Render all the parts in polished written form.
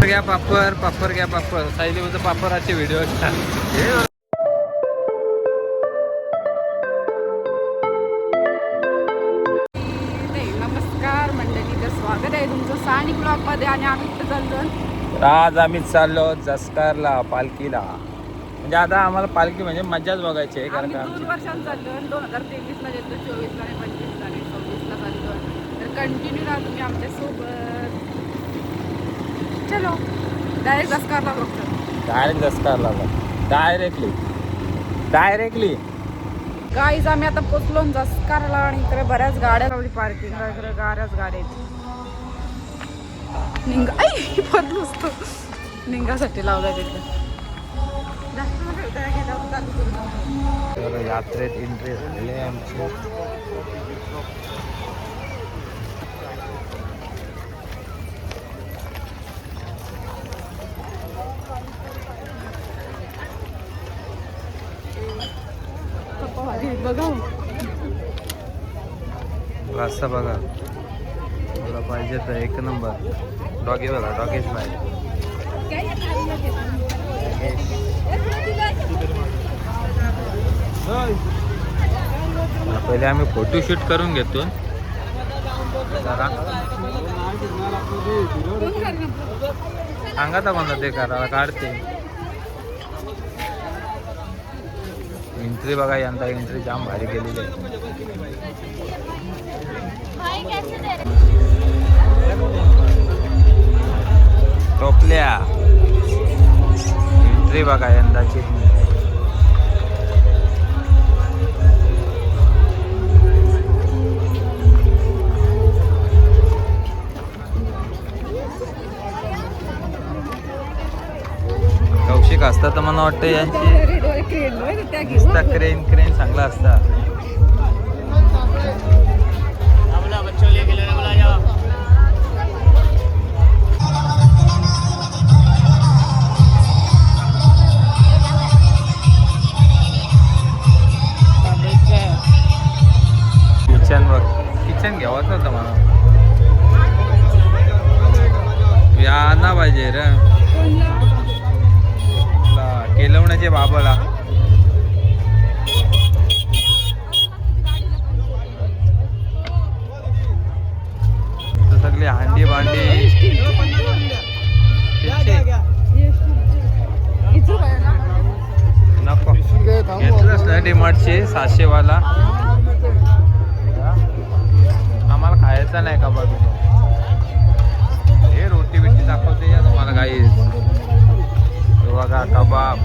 घ्या पापड घ्या पापड सायलीचं पापडाचे व्हिडिओ नमस्कार मंडळी, तर स्वागत आहे तुमचं सानिक ब्लॉग मध्ये. आणि आम्ही कुठे चाललो? आज आम्ही चाललो जसकारला पालखीला. म्हणजे आता आम्हाला पालखी म्हणजे मजाच बघायची आहे, कारण का 2 वर्षांनी चाललो. 2023 ला येतो, 24 ला 25 ला 26 ला चाललो. तर कंटिन्यू राहा तुम्ही आमच्या सोबत. चलो डायरेक्ट जसकारला बघतो. डायरेक्ट जसकारला डायरेक्टली गाईज आम्ही आता पोचलो जसकारला. आणि इकडे बऱ्याच गाड्या लावली पार्किंग, इकडे बऱ्याच गाड्या आहेत. निंगासाठी लावलाय तिकडे. तर यात्रेत एंट्री झालेली आहे आमची. बघा रस्ता बघा, तुला पाहिजे तर एक नंबर. डॉगी बघा, डॉगेश बाय. पहिले आम्ही फोटोशूट करून घेतो. सांगा तर कोणता ते करायला काढते. एंट्री बघा, यंदा एंट्री जाम भारी केलेली आहे. टोपल्या एंट्री बघा यंदाची. कौशिक असता तर मला वाटतं यांची क्रेन चांगला असता. किचन घ्यावाच होतं मला. आणा पाहिजे रे केलवण्याचे बाबाला. सगळी हांडी भांडी नको घेतलंच ना डिमार्टचे 700 वाला. आम्हाला खायचा नाही का बाजू. हे रोटी बिटी दाखवते या तुम्हाला काही. बघा कबाब.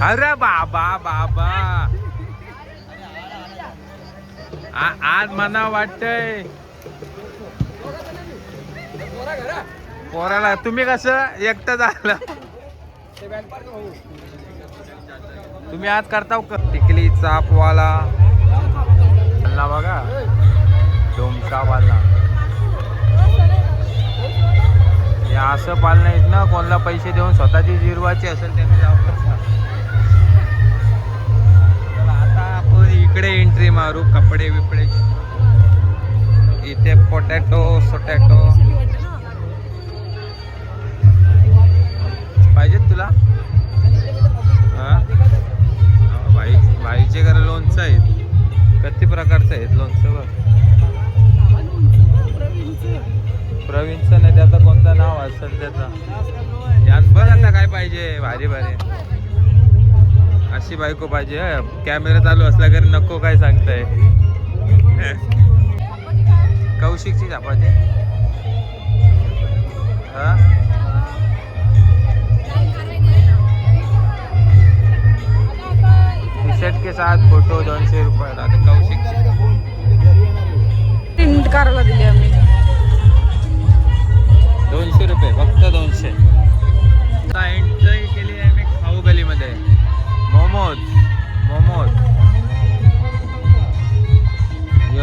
अरे बाबा बाबा आज मना वाटतंय पोराला. तुम्ही कसं एकटं झालं, तुम्ही आज करता टिकली चापवाला बघा, डोमका वाला. हे असं पाल नाहीत ना, कोणाला पैसे देऊन स्वतःची जिरवाची असेल त्यांनी जाऊ. आता आपण इकडे एंट्री मारू. कपडे बिपडे इथे पोटॅटो पाहिजेत तुला. भाईचे घरा लोणचं आहेत. किती प्रकारचं आहेत लोणचं बघ. प्रवीणचं नाही, त्याचं कोणतं नाव असेल त्याचं. यात बघ आता काय पाहिजे. भारी भारी अशी बायको पाहिजे. कॅमेरा चालू असला घरी नको काय सांगताय. कौशिकची चपाती. हा टी-शर्ट के साथ फोटो 200 रुपयाला. आता कौशिक प्रिंट करायला दिली आम्ही 200 रुपये, फक्त 200. एंट्री केली आहे मी खाऊ गलीमध्ये. मोमोज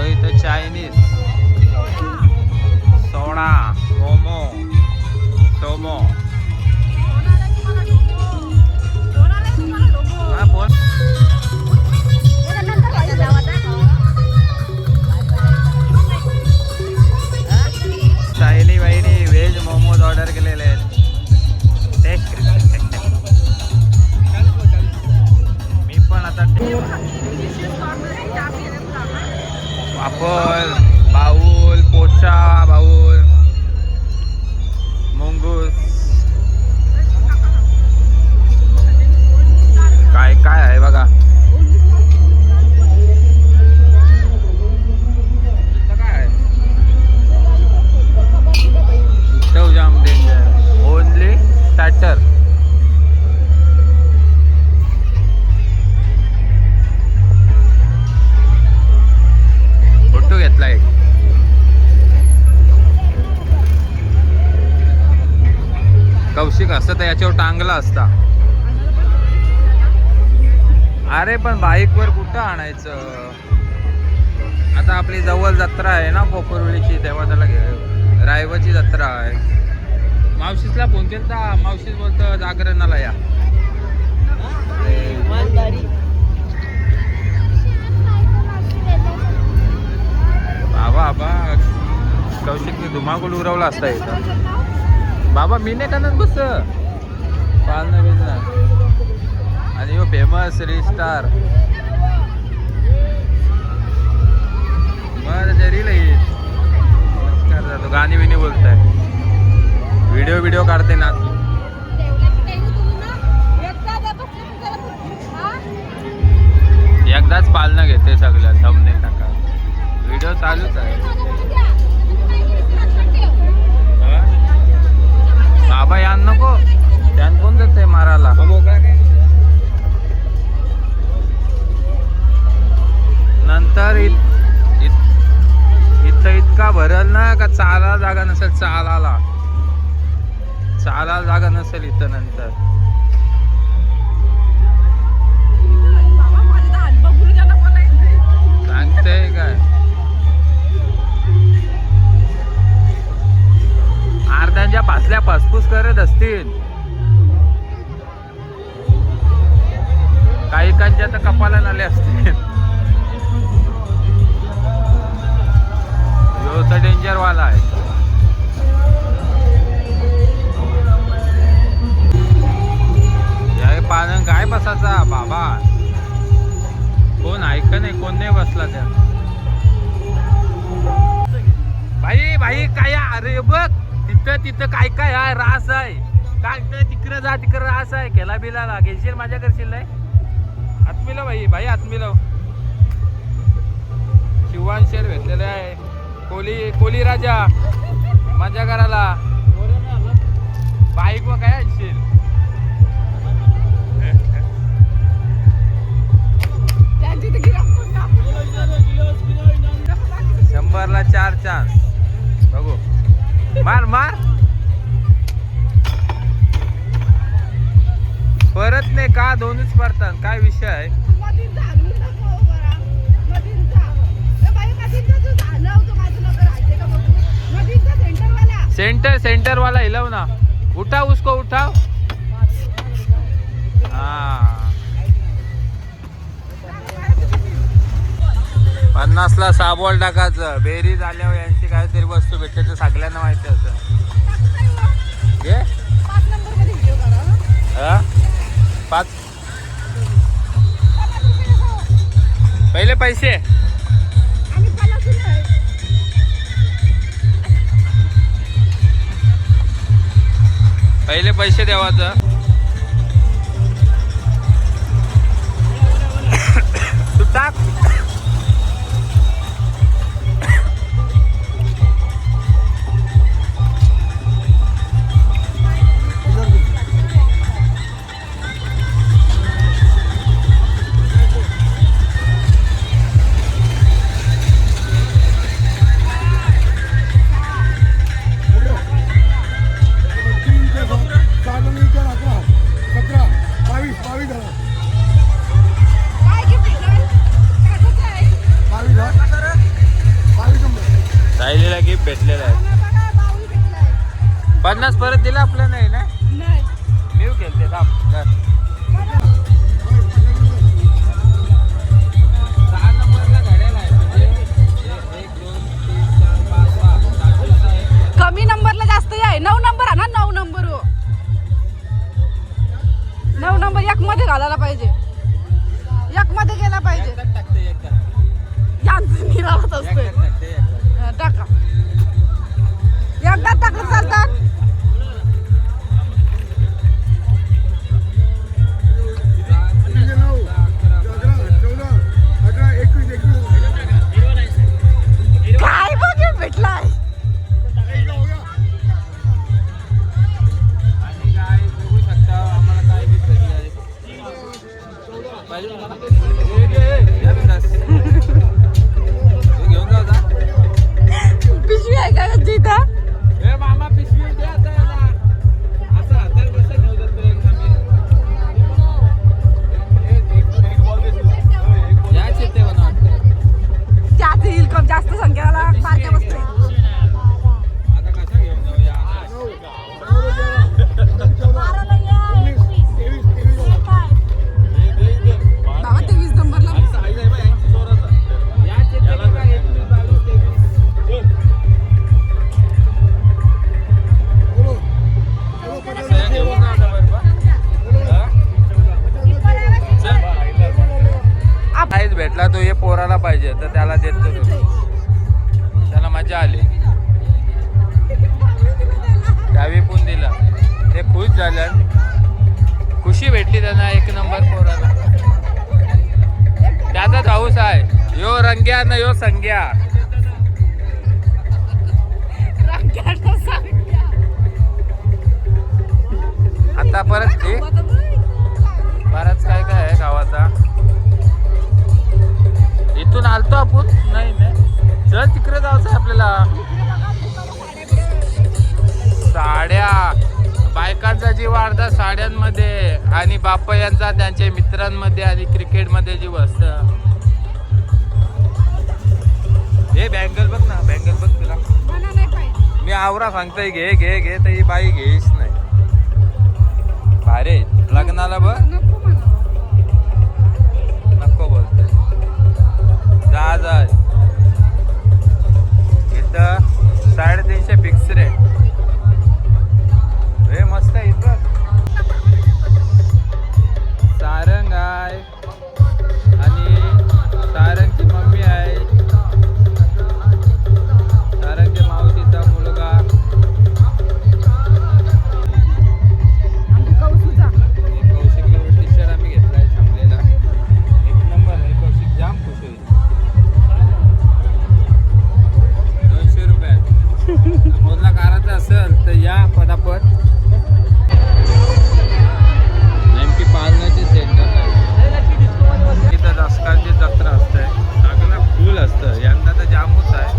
इथं चायनीज, सोडा, मोमो, सोमो. ऑर्डर केलेले आहेत. टेस्ट मी पण आता पापड, बाऊल, पोचा, बाऊल, मुंगूस, काय काय आहे बघा. इथं काय आहे? इथं जाम डेंजर. Only starter. फोटो घेतला एक. कौशिक असतं तर याच्यावर टांगला असता. अरे पण बाईकवर कुठं आणायचं. आता आपली जवळ जत्रा आहे ना कोपरवलीची, तेव्हा त्याला घे. रायवाची जत्रा आहे. मावशीसला फोन केलता, मावशीच बोलतं जागरणाला या. बाबा कौशिकने धुमाकूळ उरवला असता इथं. बाबा मी नाही का बस पाळणं बिझनेस. आणि हो फेमस रिस्टार मग रील जातो. गाणी बिणी बोलताय, व्हिडिओ काढते ना. एकदाच पालना घेते सगळं. थंबनेल टाका, व्हिडिओ चालूच आहे. बाबा यान नको, त्यान कोण जाते मारायला. नंतर इथं इतका भरल ना का चालायला जागा नसेल. चालायला जागा नसेल इथं नंतर. सांगतंय काय अर्ध्यांच्या पासल्या फसफूस करत असतील. काही कांच्या तर कपाला नाले असतील. तो डेंजर वाला आहे. या पानं काय बसायचा बाबा. कोण ऐक नाही, कोण नाही बसला त्या. भाई काय. अरे बघ तिथं काय काय आहे. रास आहे काय. तिकडं जा, तिकडं रास आहे. केला बिलाला घेशील माझ्या करशील. आत्मीला भाई आत्मीला शिवान शेर भेटलेले आहे. कोली राजा मजा करायला. बाईक व काय आणशील. शंभरला 4 चान्स. बघू मार परत नाही का. दोनच पडतात. काय विषय आहे. सेंटर वाला हिलव ना. उठाव उसको उठाव. हाँ 50 ला 6 बॉल टाकायचं. बेरीज आल्यावर यांची काहीतरी वस्तू भेटते तर सगळ्यांना माहिती असं. घे 5 पहिले पैसे. पहिले पैसे द्यावाचं. तू टाक. राहिलेला गिफ्ट भेटलेला आहे. 50 परत दिला आपलं नाही ना. मी खेळते थांब. 6 नंबरला घड्याळ आहे. म्हणजे 1 2 3 4 5 6 7 8 9. कमी नंबरला जास्त आहे. 9 नंबर आहे ना. मध्ये घालायला पाहिजे, एक मध्ये गेला पाहिजे. यांचं निराळच असतोय. टाका, एकदा टाकलं चालतात. काय बघ भेटलाय. पिशवी आहे का तिथं? त्यात येईल कम जास्त संख्याला बारक्या वस्तू. बाबा 23 नंबरला काहीच भेटला तो हे पोराला पाहिजे तर त्याला देतो तो. त्याला मजा आली, त्यावेळी पण दिला, ते खुश झालं, खुशी भेटली त्यांना. एक नंबर पोराला त्याचाच हाऊस आहे. यो रंग्या न यो संग्या. आता परत बराच काय काय आहे गावाचा. इथून आलतो आपण, नाही नाही चल तिकडे जायचं आपल्याला. साड्या, बायकांचा जीव अर्धा साड्यांमध्ये आणि बाप्पा यांचा त्यांच्या मित्रांमध्ये आणि क्रिकेटमध्ये जीव असतं. हे बँगल बघ ना, बँगल बघ तुला. मी आवरा सांगतोय घे घे घे, तर ही बाई घेईच नाही. भारे लग्नाला बघ नको बोलते. जा जा, इथं 350 फिक्स रेट. हे मस्त आहे इथं. सारंग आहे आणि सारंगची मम्मी आहे, सारंगच्या मावशीचा मुलगा. कौशिकला टी शर्ट आम्ही घेतलाय छापलेला, एक नंबर आहे. कौशिक जाम खुश होईल. 200 रुपयात बोलला करायचं असेल तर या पटापट. नेमकी पालनाची सेंटर आहे इथं. दसकांची जत्रा असते, चांगलं फुल असतं. यंदा तर जामूच आहे.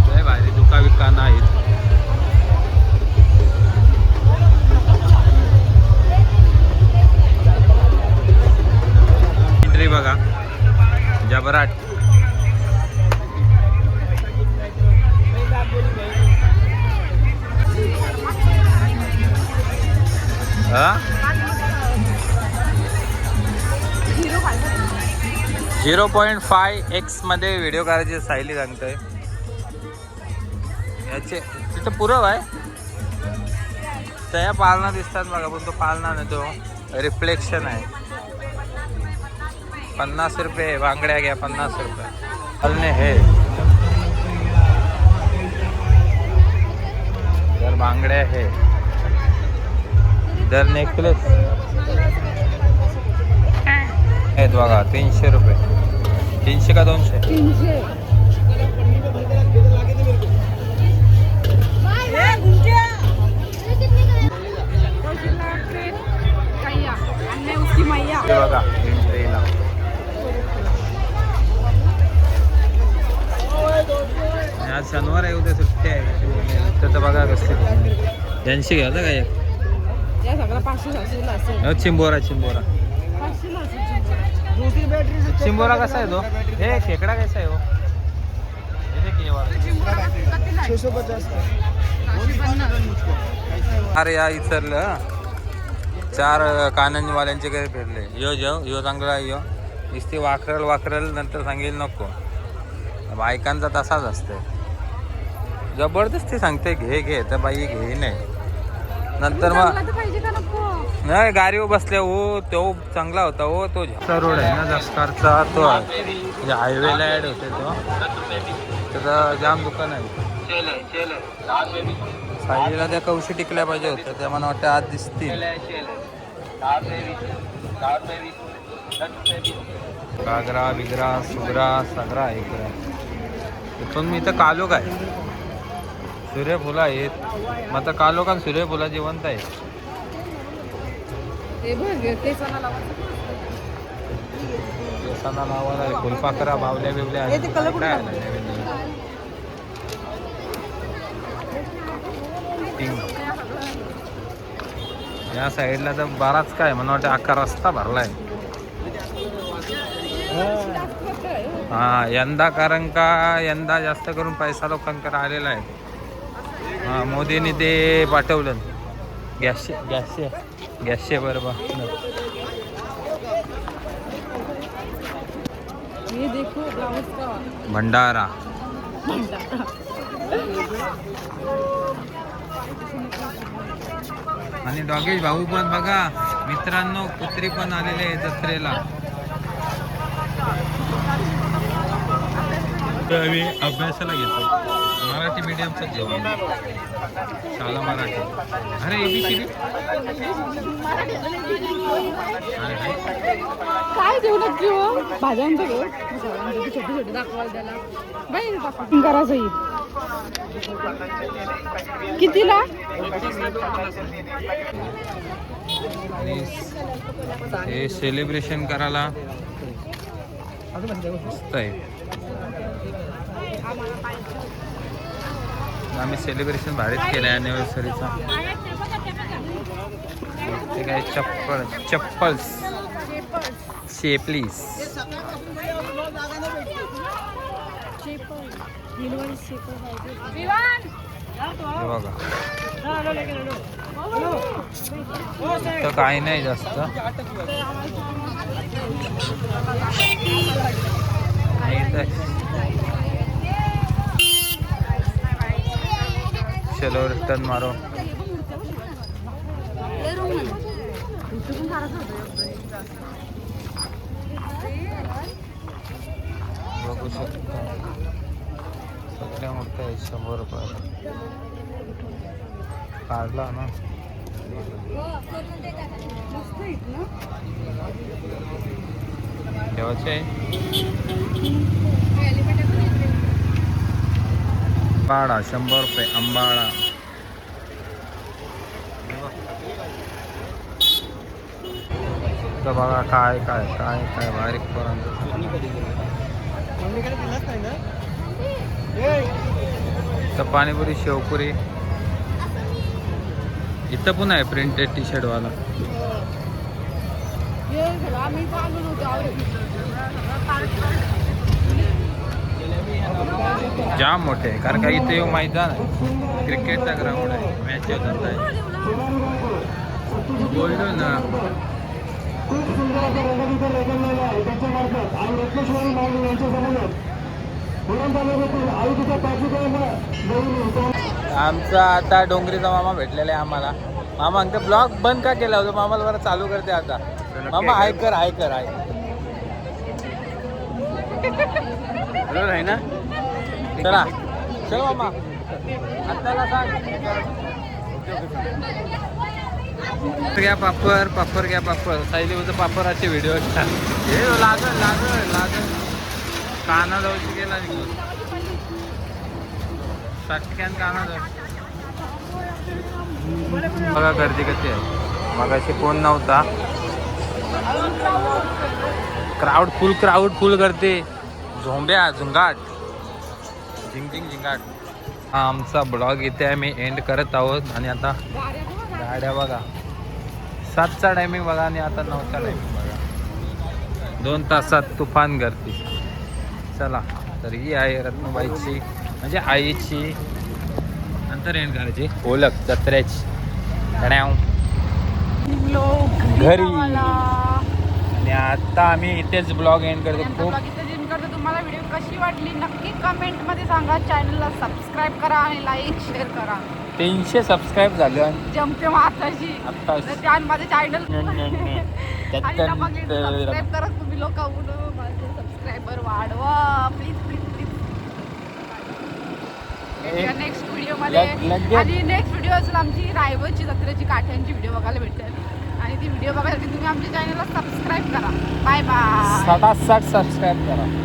लय भारी दुका विका नाहीत. एंट्री बघा, जबराट. हा 0.5x मध्ये व्हिडिओ करायची सायली सांगतोय. याचे तिथं पुरव आहे. त्या पालना दिसतात बघा, पण तो पालना नाही, तो रिफ्लेक्शन आहे. 50 रुपये. बांगड्या घ्या 50 रुपये. पालने हे तर बांगड्या हे दर नेकलेस आहेत बघा. 300 रुपये. 300 का 200? 300. बघा एंट्रीला आज शनिवार आहे, उद्या सुट्टी आहे. तर बघा कसं 80 घ्या काय. या सगळं 500 असेल. चिंबोरा चिंबोरा 500 असेल. चिंबोरा कसा आहे तो? हे खेकडा कसा आहे हो? अरे या इचरलं 4 काननवाल्यांचे काही फिरले. यो चांगला यो नुसती वाखरल नंतर सांगेल नको. बायकांचा तसाच असतंय, जबरदस्ती सांगते घे घे तर बाई घे नाही. नंतर मग चांगला तर पाहिजे का नको? नाही गाडीवर बसले हो तो चांगला होता हो तो रोड आहे ना जसकारचा तो आहे हायवेला ॲड होते तो त्याचा जाम दुकान आहे साईडला त्या कवशी टिकल्या पाहिजे होत्या त्या मला वाटतं आज दिसतील घागरा बिगरा सुगरा सगळा इकडे पण मी तर कालो काय सूर्यफुलं आहेत मग आता कालो का सूर्यफुला जिवंत आहे ते बघ ते सणा लावायचं. केसांना लावायला फुलपाखरा बावल्या बिवल्या हे ते कलर कुठे काय टाकलं? आलं नवीन? पिंक. या साईडला तर बराच काय मला वाटतं अख्खा रस्ता भरलाय हा यंदा कारण का यंदा जास्त करून पैसा लोकांकडे आलेला आहे हा मोदींनी ते पाठवलं गॅसचे बरोबर ये देखो ब्लाउज का भंडारा आणि डॉगेश भाऊ पण बघा मित्रांनो कुत्री पण आलेले आहे जत्रेला आम्ही अभ्यासाला घेतो मराठी मीडियमचं जेवण शाळा मराठी अरे ABCD काय देऊ नक्की हो भाज्यांचं घेऊ छोटे छोटे दाखवायला त्याला बाई करायचं येईल कितीला आणि हे सेलिब्रेशन करायला मस्त आहे आम्ही सेलिब्रेशन भारीच केलं आहे ॲनिव्हर्सरीचा ते काय चप्पल्स शेपलीस बघा तर काही नाही जास्त चलो रिटर्न मारो बघू शकता सगळ्या मोठ्या आहे 100 रुपये काढला ना ठेवायचे आंबाडा 100 रुपये आंबाडा तर बघा काय काय काय काय बारीक पर्यंत तर पाणीपुरी शेवपुरी इथं पण आहे प्रिंटेड टी शर्ट वाला जाम मोठे आहे कारण का इथे येऊ मैदान आहे क्रिकेटचा ग्राउंड आहे मॅच होत आहे बोललो ना आमचा आता डोंगरीचा मामा भेटलेला आहे आम्हाला मामा अंक ब्लॉग बंद का केला होता मामाला बरं चालू करते आता मामा हाय कर बरोबर आहे ना चला चल मामा आत्ताला सांग घ्या पापड घ्या पापड सायलीचं पापडाचे व्हिडिओ हे लागल काना जवळची गेला निघून सटक्यान काना जवळ बघा गर्दी कशी आहे मगाशी कोण नव्हता क्राऊड फुल करते झोंब्या झुंगाट झिंगाट हा आमचा ब्लॉग इथे आम्ही एंड करत आहोत आणि आता गाड्या बघा 7चा टायमिंग बघा आणि आता 9चा टायमिंग बघा 2 तासात तुफान गर्दी चला तर ही आहे रत्नबाईची म्हणजे आईची नंतर एंड करायची ओळख जत्रेची घरी आणि आता आम्ही इथेच ब्लॉग एंड करतो खूप तुम्हाला व्हिडिओ कशी वाटली नक्की कमेंटमध्ये सांगा. चॅनलला सबस्क्राईब करा आणि लाईक शेअर करा. 300 सबस्क्राईब झाले आणि जमते माताजी आत्ताच. तर त्या माझे चॅनल त्यात आणि सबस्क्राईब करा तुम्ही लोक. माझे सबस्क्रायबर वाढवा प्लीज प्लीज प्लीज. नेक्स्ट व्हिडिओमध्ये आणि नेक्स्ट व्हिडिओ असेल आमची रायवळची जत्रेची काठ्यांची व्हिडिओ बघायला भेटेल आणि ती व्हिडिओ बघायसाठी तुम्ही आमच्या चॅनलला सबस्क्राईब करा. Bye bye. 67 सबस्क्राईब करा.